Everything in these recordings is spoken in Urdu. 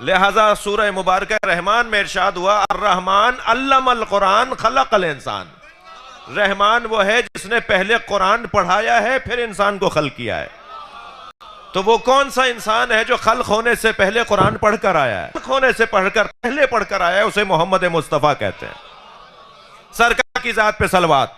لہذا سورہ مبارکہ رحمان میں ارشاد ہوا الرحمن علم القرآن خلق الانسان. رحمان وہ ہے جس نے پہلے قرآن پڑھایا ہے پھر انسان کو خلق کیا ہے. تو وہ کون سا انسان ہے جو خلق ہونے سے پہلے قرآن پڑھ کر آیا ہے؟ خلق ہونے سے پہلے پڑھ کر آیا ہے، اسے محمد مصطفیٰ کہتے ہیں. سرکار کی ذات پہ صلوات.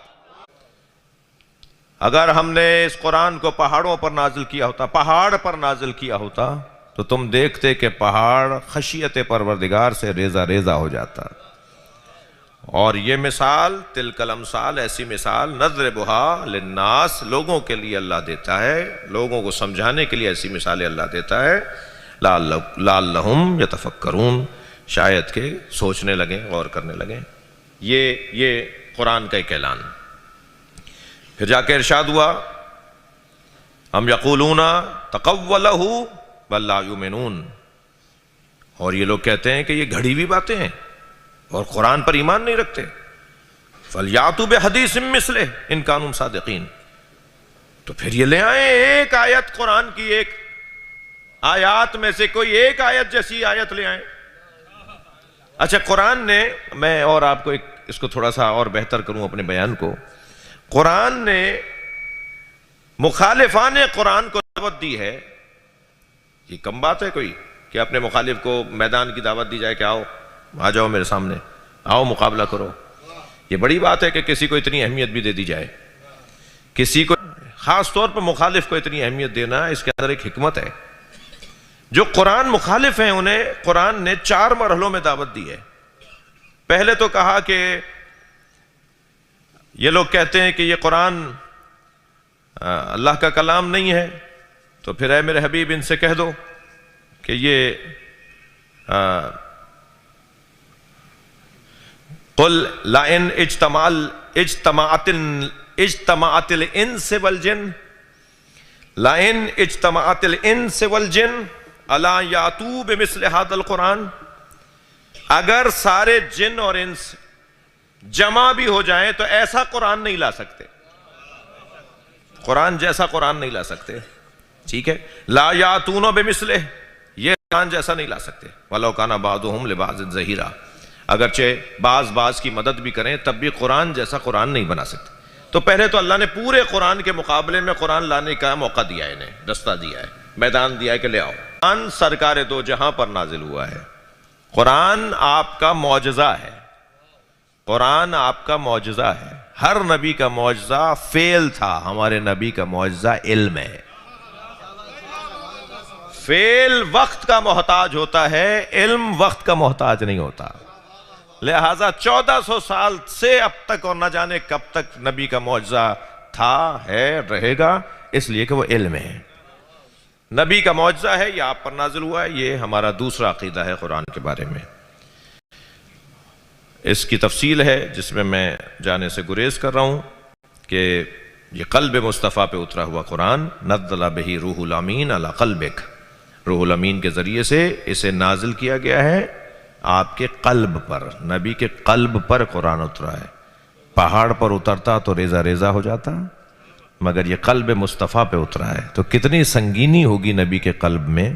اگر ہم نے اس قرآن کو پہاڑوں پر نازل کیا ہوتا، پہاڑ پر نازل کیا ہوتا، تو تم دیکھتے کہ پہاڑ خشیت پروردگار سے ریزہ ریزہ ہو جاتا. اور یہ مثال تلک الامثال، ایسی مثال نضربھا للناس، لوگوں کے لیے اللہ دیتا ہے، لوگوں کو سمجھانے کے لیے ایسی مثالیں اللہ دیتا ہے. لعلہم یتفکرون، شاید کہ سوچنے لگیں، غور کرنے لگیں. یہ قرآن کا ایک اعلان. پھر جا کے ارشاد ہوا ہم یقولون تقولہ بل لا یؤمنون، اور یہ لوگ کہتے ہیں کہ یہ گھڑی ہوئی باتیں ہیں اور قرآن پر ایمان نہیں رکھتے. فَلْيَأْتُوا بِحَدِيثٍ مِّثْلِهِ إِن كَانُوا صَادِقِينَ. تو پھر یہ لے آئیں ایک آیت، قرآن کی ایک آیات میں سے کوئی ایک آیت جیسی آیت لے آئیں. اچھا، قرآن نے، میں اور آپ کو اس کو تھوڑا سا اور بہتر کروں اپنے بیان کو، قرآن نے مخالفان قرآن کو دعوت دی ہے. یہ کم بات ہے کوئی کہ اپنے مخالف کو میدان کی دعوت دی جائے کہ آؤ، آ جاؤ میرے سامنے، آؤ مقابلہ کرو. یہ بڑی بات ہے کہ کسی کو اتنی اہمیت بھی دے دی جائے. کسی کو، خاص طور پر مخالف کو اتنی اہمیت دینا، اس کے اندر ایک حکمت ہے. جو قرآن مخالف ہیں انہیں قرآن نے 4 مرحلوں میں دعوت دی ہے. پہلے تو کہا کہ یہ لوگ کہتے ہیں کہ یہ قرآن اللہ کا کلام نہیں ہے، تو پھر اے میرے حبیب ان سے کہہ دو کہ یہ قل لئن اجتمعت الانس والجن لئن اجتمعت الانس والجن الا یاتوا بمثل هذا القرآن. اگر سارے جن اور انس جمع بھی ہو جائیں تو ایسا قرآن نہیں لا سکتے، قرآن جیسا قرآن نہیں لا سکتے. ٹھیک ہے، لا یاتون بمثلہ، یہ قرآن جیسا نہیں لا سکتے. وَلَوْ كَانَ بَعْضُهُمْ لِبَعْضٍ ظَهِيرًا، اگرچہ بعض کی مدد بھی کریں تب بھی قرآن جیسا قرآن نہیں بنا سکتے. تو پہلے تو اللہ نے پورے قرآن کے مقابلے میں قرآن لانے کا موقع دیا ہے، انہیں دستہ دیا ہے، میدان دیا ہے کہ لے آؤ. قرآن سرکار دو جہاں پر نازل ہوا ہے. قرآن آپ کا معجزہ ہے، قرآن آپ کا معجزہ ہے. ہر نبی کا معجزہ فعل تھا، ہمارے نبی کا معجزہ علم ہے. فعل وقت کا محتاج ہوتا ہے، علم وقت کا محتاج نہیں ہوتا. لہٰذا 1400 سال سے اب تک اور نہ جانے کب تک نبی کا معجزہ تھا، ہے، رہے گا، اس لیے کہ وہ علم ہے. نبی کا معجزہ ہے، یہ آپ پر نازل ہوا ہے. یہ ہمارا دوسرا عقیدہ ہے قرآن کے بارے میں. اس کی تفصیل ہے جس میں میں جانے سے گریز کر رہا ہوں کہ یہ قلب مصطفیٰ پہ اترا ہوا قرآن، نزل بہ روح الامین علی قلبک، روح الامین کے ذریعے سے اسے نازل کیا گیا ہے آپ کے قلب پر. نبی کے قلب پر قرآن اترا ہے. پہاڑ پر اترتا تو ریزہ ریزہ ہو جاتا، مگر یہ قلب مصطفیٰ پہ اترا ہے. تو کتنی سنگینی ہوگی نبی کے قلب میں،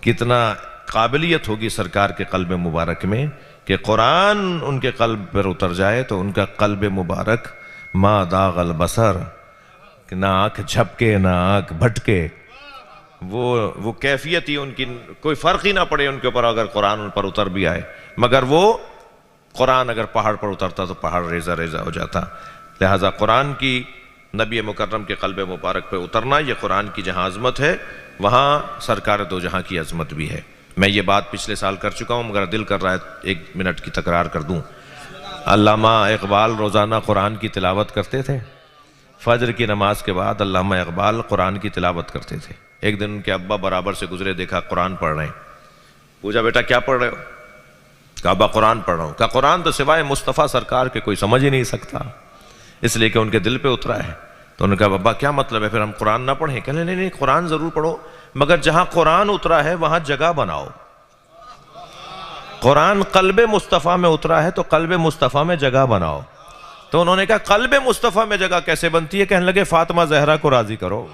کتنا قابلیت ہوگی سرکار کے قلب مبارک میں کہ قرآن ان کے قلب پر اتر جائے تو ان کا قلب مبارک ما داغ البصر، نہ آنکھ جھپکے نہ آنکھ بھٹکے. وہ کیفیت ہی ان کی، کوئی فرق ہی نہ پڑے ان کے اوپر اگر قرآن ان پر اتر بھی آئے. مگر وہ قرآن اگر پہاڑ پر اترتا تو پہاڑ ریزہ ریزہ ہو جاتا. لہٰذا قرآن کی نبی مکرم کے قلب مبارک پہ اترنا، یہ قرآن کی جہاں عظمت ہے وہاں سرکار دو جہاں کی عظمت بھی ہے. میں یہ بات پچھلے سال کر چکا ہوں، مگر دل کر رہا ہے 1 منٹ کی تکرار کر دوں. علامہ اقبال روزانہ قرآن کی تلاوت کرتے تھے. فجر کی نماز کے بعد علامہ اقبال قرآن کی تلاوت کرتے تھے. ایک دن ان کے ابا برابر سے گزرے، دیکھا قرآن پڑھ رہے ہیں. پوچھا بیٹا کیا پڑھ رہے ہو؟ کہا ابا قرآن پڑھ رہا ہوں. کہا قرآن تو سوائے مصطفیٰ سرکار کے کوئی سمجھ ہی نہیں سکتا، اس لیے کہ ان کے دل پہ اترا ہے. تو انہوں نے کہا ابا کیا مطلب ہے پھر ہم قرآن نہ پڑھیں؟ کہنے نہیں قرآن ضرور پڑھو، مگر جہاں قرآن اترا ہے وہاں جگہ بناؤ. قرآن قلب مصطفیٰ میں اترا ہے تو قلب مصطفیٰ میں جگہ بناؤ. تو انہوں نے کہا قلب مصطفیٰ میں جگہ کیسے بنتی ہے؟ کہنے لگے فاطمہ زہرا کو راضی کرو.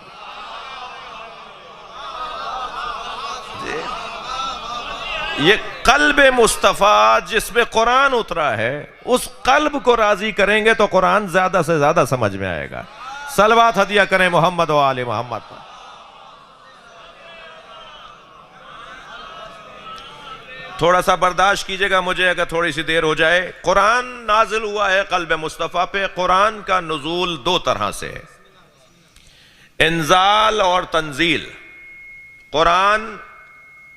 یہ قلب مصطفیٰ جس میں قرآن اترا ہے، اس قلب کو راضی کریں گے تو قرآن زیادہ سے زیادہ سمجھ میں آئے گا۔ صلوات ہدیہ کریں محمد و آل محمد پر۔ تھوڑا سا برداشت کیجئے گا مجھے اگر تھوڑی سی دیر ہو جائے۔ قرآن نازل ہوا ہے قلب مصطفیٰ پہ۔ قرآن کا نزول دو طرح سے ہے، انزال اور تنزیل۔ قرآن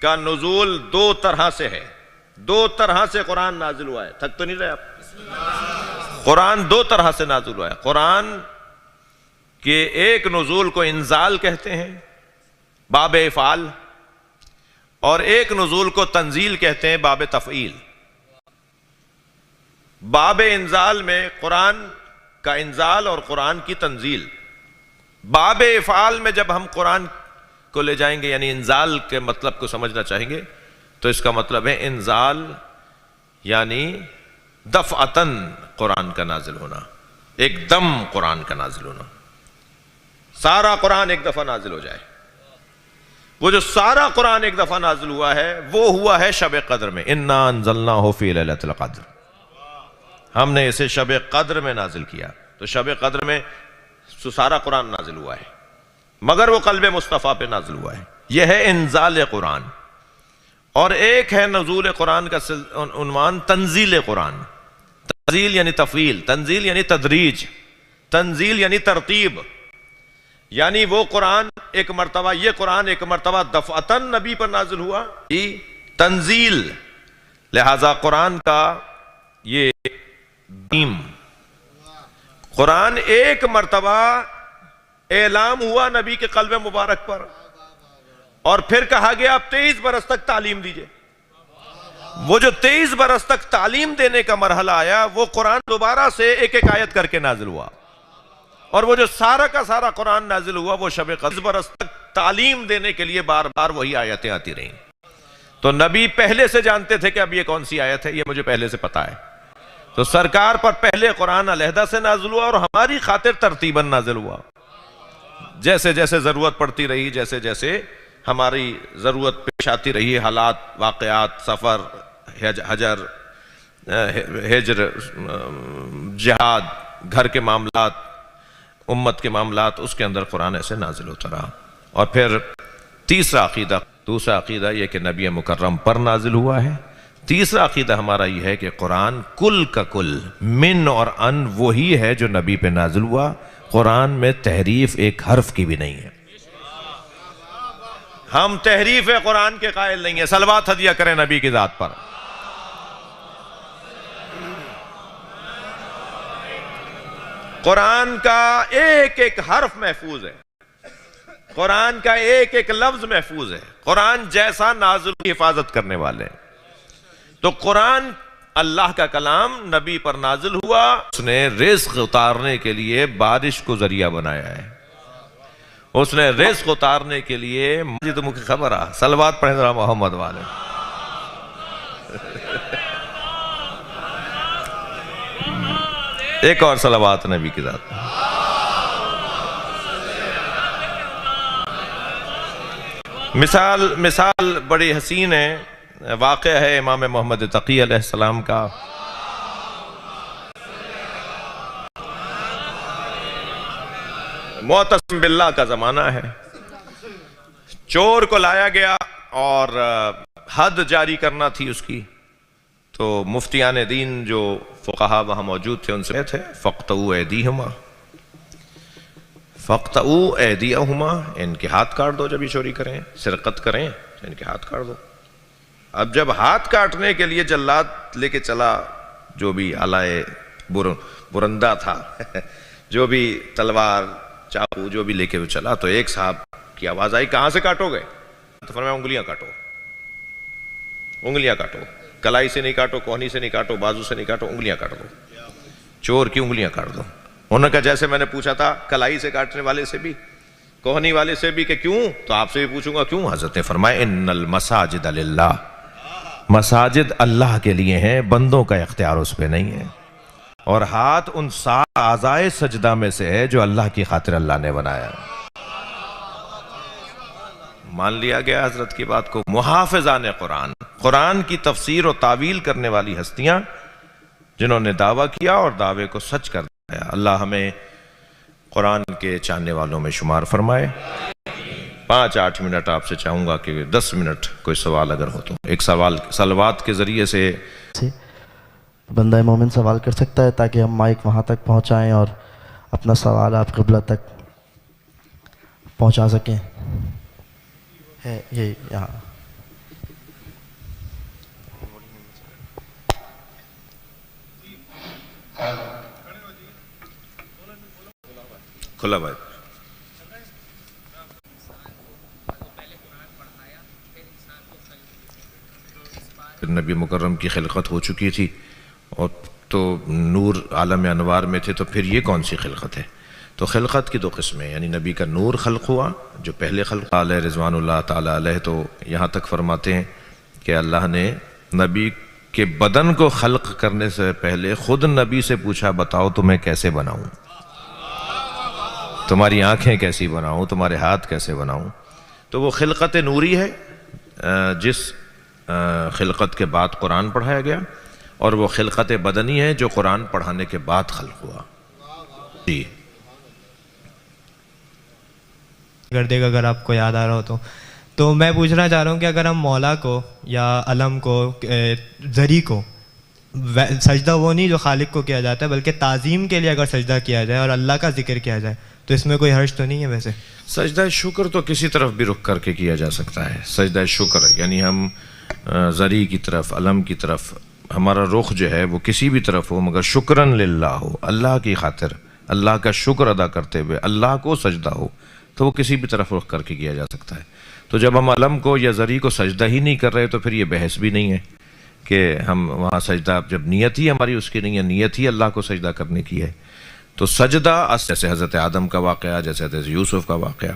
کا نزول دو طرح سے ہے، دو طرح سے قرآن نازل ہوا ہے۔ تھک تو نہیں رہے آپ؟ قرآن دو طرح سے نازل ہوا ہے۔ قرآن کے ایک نزول کو انزال کہتے ہیں، باب افعال، اور ایک نزول کو تنزیل کہتے ہیں، باب تفعیل۔ باب انزال میں قرآن کا انزال اور قرآن کی تنزیل۔ باب افعال میں جب ہم قرآن کو لے جائیں گے، یعنی انزال کے مطلب کو سمجھنا چاہیں گے، تو اس کا مطلب ہے انزال یعنی دفعتاً قرآن کا نازل ہونا، ایک دم قرآن کا نازل ہونا، سارا قرآن ایک دفعہ نازل ہو جائے۔ وہ جو سارا قرآن ایک دفعہ نازل ہوا ہے وہ ہوا ہے شب قدر میں۔ انا انزلناہ فی لیلۃ القدر، ہم نے اسے شب قدر میں نازل کیا۔ تو شب قدر میں سارا قرآن نازل ہوا ہے، مگر وہ قلب مصطفیٰ پہ نازل ہوا ہے۔ یہ ہے انزال قرآن۔ اور ایک ہے نزول قرآن کا عنوان تنزیل قرآن۔ تنزیل یعنی تفعیل، تنزیل یعنی تدریج، تنزیل یعنی ترتیب، یعنی وہ قرآن ایک مرتبہ، یہ قرآن ایک مرتبہ دفعتاً نبی پر نازل ہوا، تنزیل۔ لہذا قرآن کا یہ دیم، قرآن ایک مرتبہ اعلام ہوا نبی کے قلب مبارک پر، اور پھر کہا گیا آپ 23 برس تک تعلیم دیجئے۔ وہ جو 23 برس تک تعلیم دینے کا مرحلہ آیا، وہ قرآن دوبارہ سے ایک ایک آیت کر کے نازل ہوا، اور وہ جو سارا کا سارا قرآن نازل ہوا وہ شب قدر برس تک تعلیم دینے کے لیے بار بار وہی آیتیں آتی رہیں۔ تو نبی پہلے سے جانتے تھے کہ اب یہ کون سی آیت ہے، یہ مجھے پہلے سے پتا ہے۔ تو سرکار پر پہلے قرآن علیحدہ سے نازل ہوا اور ہماری خاطر ترتیباً نازل ہوا، جیسے جیسے ضرورت پڑتی رہی، جیسے جیسے ہماری ضرورت پیش آتی رہی، حالات، واقعات، سفر، ہجر، جہاد، گھر کے معاملات، امت کے معاملات، اس کے اندر قرآن ایسے نازل ہوتا رہا۔ اور پھر دوسرا عقیدہ یہ کہ نبی مکرم پر نازل ہوا ہے۔ تیسرا عقیدہ ہمارا یہ ہے کہ قرآن کل کا کل، من اور ان، وہی ہے جو نبی پہ نازل ہوا۔ قرآن میں تحریف ایک حرف کی بھی نہیں ہے۔ ہم تحریف قرآن کے قائل نہیں ہیں۔ صلوات ہدیہ کریں نبی کی ذات پر۔ قرآن کا ایک ایک حرف محفوظ ہے، قرآن کا ایک ایک لفظ محفوظ ہے۔ قرآن جیسا نازل کی حفاظت کرنے والے ہیں۔ تو قرآن اللہ کا کلام نبی پر نازل ہوا، اس نے رزق اتارنے کے لیے بارش کو ذریعہ بنایا ہے، اس نے رزق اتارنے کے لیے مجھے تو مجھے خبر آ، صلوات پڑھیں ذرا محمد والے۔ ایک اور صلوات نبی کی ذات۔ مثال بڑی حسین ہے، واقعہ ہے امام محمد تقی علیہ السلام کا۔ معتصم باللہ کا زمانہ ہے، چور کو لایا گیا اور حد جاری کرنا تھی اس کی۔ تو مفتیان دین جو فقہا وہاں موجود تھے ان سے تھے فَقْطَعُوا أَيْدِيهُمَا، فَقْطَعُوا أَيْدِيَهُمَا، ان کے ہاتھ کاٹ دو، جب یہ چوری کریں، سرقت کریں تو ان کے ہاتھ کاٹ دو۔ اب جب ہاتھ کاٹنے کے لیے جلاد لے کے چلا، جو بھی آلائے برندہ تھا، جو بھی تلوار چاقو جو بھی لے کے وہ چلا، تو ایک صاحب کی آواز آئی، کہاں سے کاٹو گے؟ تو فرمایا انگلیاں کاٹو، انگلیاں کاٹو، کلائی سے نہیں کاٹو، کوہنی سے نہیں کاٹو، بازو سے نہیں کاٹو، انگلیاں کاٹ دو، چور کی انگلیاں کاٹ دو۔ انہوں نے کہا جیسے میں نے پوچھا تھا کلائی سے کاٹنے والے سے بھی، کوہنی والے سے بھی، کہ کیوں؟ تو آپ سے بھی پوچھوں گا کیوں؟ حضرت نے فرمایا ان المساجد للہ، مساجد اللہ کے لیے ہیں، بندوں کا اختیار اس پہ نہیں ہے۔ اور ہاتھ ان 7 اعضائے سجدہ میں سے ہے جو اللہ کی خاطر اللہ نے بنایا۔ مان لیا گیا حضرت کی بات کو. محافظان قرآن، قرآن کی تفسیر و تعویل کرنے والی ہستیاں جنہوں نے دعویٰ کیا اور دعوے کو سچ کر دیا. اللہ ہمیں قرآن کے چاہنے والوں میں شمار فرمائے. 5-8 منٹ آپ سے چاہوں گا کہ 10 منٹ کوئی سوال اگر ہو تو. ایک سوال صلوات کے ذریعے سے بندہ مومن سوال کر سکتا ہے تاکہ ہم مائک وہاں تک پہنچائیں اور اپنا سوال آپ قبلہ تک پہنچا سکیں. ہے یہ یہاں کھلا بھائی. نبی مکرم کی خلقت ہو چکی تھی اور تو نور عالم انوار میں تھے، تو پھر یہ کون سی خلقت ہے؟ تو خلقت کی 2 قسمیں، یعنی نبی کا نور خلق ہوا جو پہلے خلق علیہ رضوان اللہ تعالیٰ علیہ، تو یہاں تک فرماتے ہیں کہ اللہ نے نبی کے بدن کو خلق کرنے سے پہلے خود نبی سے پوچھا بتاؤ تمہیں کیسے بناؤں، تمہاری آنکھیں کیسی بناؤں، تمہارے ہاتھ کیسے بناؤں. تو وہ خلقت نوری ہے جس خلقت کے بعد قرآن پڑھایا گیا، اور وہ خلقت بدنی ہے جو قرآن پڑھانے کے بعد خلق ہوا. جی کر دے گا اگر آپ کو یاد آ رہا ہو تو میں پوچھنا چاہ رہا ہوں کہ اگر ہم مولا کو یا علم کو ذری کو سجدہ وہ نہیں جو خالق کو کیا جاتا ہے بلکہ تعظیم کے لیے اگر سجدہ کیا جائے اور اللہ کا ذکر کیا جائے تو اس میں کوئی حرج تو نہیں ہے؟ ویسے سجدہ شکر تو کسی طرف بھی رخ کر کے کیا جا سکتا ہے. سجدہ شکر یعنی ہم ذری کی طرف، علم کی طرف ہمارا رخ جو ہے وہ کسی بھی طرف ہو مگر شکرن للہ ہو، اللہ کی خاطر اللہ کا شکر ادا کرتے ہوئے اللہ کو سجدہ ہو، تو وہ کسی بھی طرف رخ کر کے کیا جا سکتا ہے. تو جب ہم علم کو یا ذری کو سجدہ ہی نہیں کر رہے تو پھر یہ بحث بھی نہیں ہے کہ ہم وہاں سجدہ، جب نیت ہی ہماری اس کی نہیں ہے، نیت ہی اللہ کو سجدہ کرنے کی ہے. تو سجدہ جیسے حضرت آدم کا واقعہ، جیسے حضرت یوسف کا واقعہ.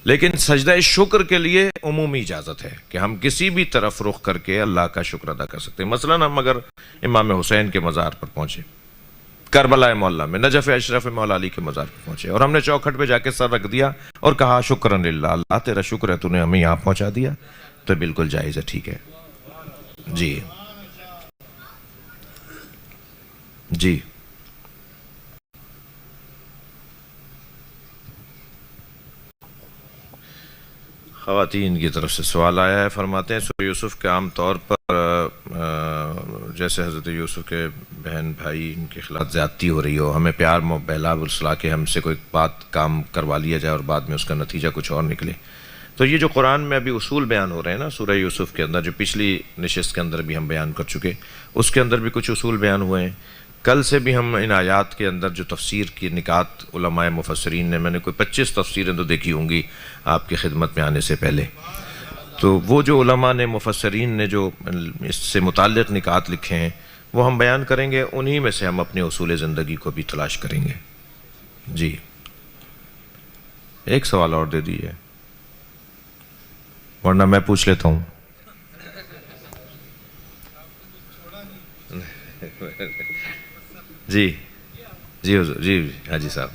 لیکن سجدہ شکر کے لیے عمومی اجازت ہے کہ ہم کسی بھی طرف رخ کر کے اللہ کا شکر ادا کر سکتے ہیں. مثلا ہم اگر امام حسین کے مزار پر پہنچے، کربلا معلیٰ میں نجف اشرف مولا علی کے مزار پر پہنچے، اور ہم نے چوکھٹ پہ جا کے سر رکھ دیا اور کہا شکرن للہ، اللہ تیرا شکر ہے تو نے ہمیں یہاں پہنچا دیا، تو بالکل جائز ہے، ٹھیک ہے. جی جی خواتین کی طرف سے سوال آیا ہے. فرماتے ہیں سورہ یوسف کے عام طور پر جیسے حضرت یوسف کے بہن بھائی ان کے خلاف زیادتی ہو رہی ہو، ہمیں پیار بہلا برسلا کے ہم سے کوئی بات کام کروا لیا جائے اور بعد میں اس کا نتیجہ کچھ اور نکلے. تو یہ جو قرآن میں ابھی اصول بیان ہو رہے ہیں نا سورہ یوسف کے اندر، جو پچھلی نشست کے اندر بھی ہم بیان کر چکے، اس کے اندر بھی کچھ اصول بیان ہوئے ہیں. کل سے بھی ہم ان آیات کے اندر جو تفسیر کی نکات علماء مفسرین نے، میں نے کوئی 25 تفسیریں تو دیکھی ہوں گی آپ کی خدمت میں آنے سے پہلے، تو وہ جو علماء نے مفسرین نے جو اس سے متعلق نکات لکھے ہیں وہ ہم بیان کریں گے. انہی میں سے ہم اپنے اصول زندگی کو بھی تلاش کریں گے. جی ایک سوال اور دے دیجیے ورنہ میں پوچھ لیتا ہوں. جی جی حضور، جی حاجی صاحب.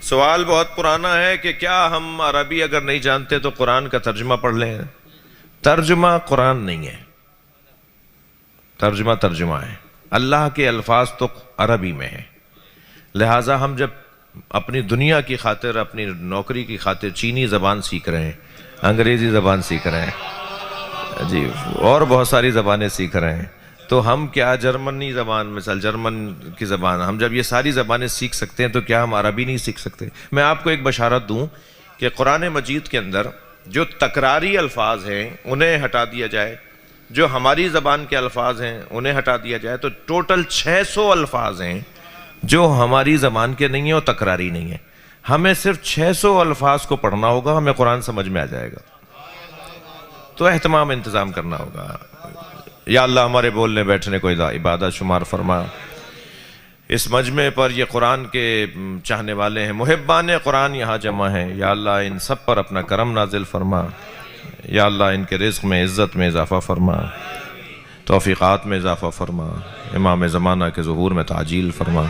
سوال بہت پرانا ہے کہ کیا ہم عربی اگر نہیں جانتے تو قرآن کا ترجمہ پڑھ لیں؟ ترجمہ قرآن نہیں ہے، ترجمہ ہے. اللہ کے الفاظ تو عربی میں ہیں، لہٰذا ہم جب اپنی دنیا کی خاطر، اپنی نوکری کی خاطر چینی زبان سیکھ رہے ہیں، انگریزی زبان سیکھ رہے ہیں، جی اور بہت ساری زبانیں سیکھ رہے ہیں، تو ہم کیا جرمنی زبان، مثال جرمن کی زبان، ہم جب یہ ساری زبانیں سیکھ سکتے ہیں تو کیا ہم عربی نہیں سیکھ سکتے؟ میں آپ کو ایک بشارت دوں کہ قرآن مجید کے اندر جو تکراری الفاظ ہیں انہیں ہٹا دیا جائے، جو ہماری زبان کے الفاظ ہیں انہیں ہٹا دیا جائے، تو ٹوٹل 600 الفاظ ہیں جو ہماری زبان کے نہیں ہیں اور تکراری نہیں ہیں. ہمیں صرف 600 الفاظ کو پڑھنا ہوگا، ہمیں قرآن سمجھ میں آ جائے گا. تو اہتمام انتظام کرنا ہوگا. یا اللہ ہمارے بولنے بیٹھنے کو عبادت شمار فرما. اس مجمع پر یہ قرآن کے چاہنے والے ہیں، محبان قرآن یہاں جمع ہیں، یا اللہ ان سب پر اپنا کرم نازل فرما. یا اللہ ان کے رزق میں، عزت میں اضافہ فرما، توفیقات میں اضافہ فرما، امام زمانہ کے ظہور میں تعجیل فرما.